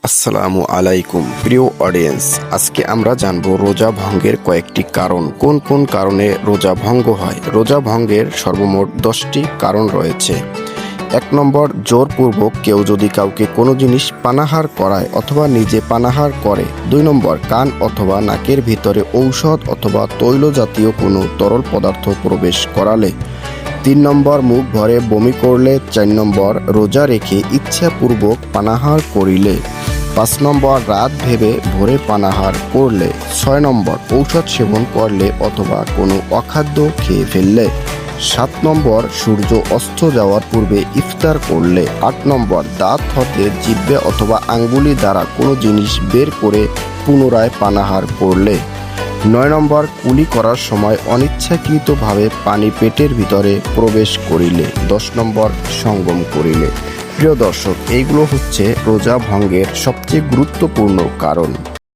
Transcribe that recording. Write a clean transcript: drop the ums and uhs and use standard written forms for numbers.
আসসালামু আলাইকুম প্রিয় অডিয়েন্স, আজকে আমরা জানবো রোজা ভঙ্গের কয়েকটি কারণ। কোন কোন কারণে রোজা ভঙ্গ হয়? রোজা ভঙ্গের সর্বমোট 10টি কারণ রয়েছে। 1 নম্বর, জোরপূর্বক কেউ যদি কাউকে কোনো জিনিস পানাহার করায় অথবা নিজে পানাহার করে। 2 নম্বর, কান অথবা নাকের ভিতরে ঔষধ অথবা তৈল জাতীয় কোনো তরল পদার্থ প্রবেশ করালে। 3 নম্বর, মুখ ভরে বমি করলে। 4 নম্বর, রোজা রেখে ইচ্ছাপূর্বক পানাহার করিলে। 5 নম্বর, রাত ভেবে ভোরে পানাহার করলে। 6 নম্বর, ঔষধ সেবন করলে অথবা কোনো অখাদ্য খেয়ে ফেললে। 7 নম্বর, সূর্য অস্ত যাওয়ার পূর্বে ইফতার করলে। 8 নম্বর, দাঁত হতে জিহ্বা অথবা আঙ্গুলি দ্বারা কোনো জিনিস বের করে পুনরায় পানাহার করলে। 9 নম্বর, কুলি করার সময় অনিচ্ছাকৃতভাবে পানি পেটের ভিতরে প্রবেশ করিলে। 10 নম্বর, সঙ্গম করিলে। প্রিয় দর্শক, এইগুলো হচ্ছে রোজা ভঙ্গের সবচেয়ে গুরুত্বপূর্ণ কারণ।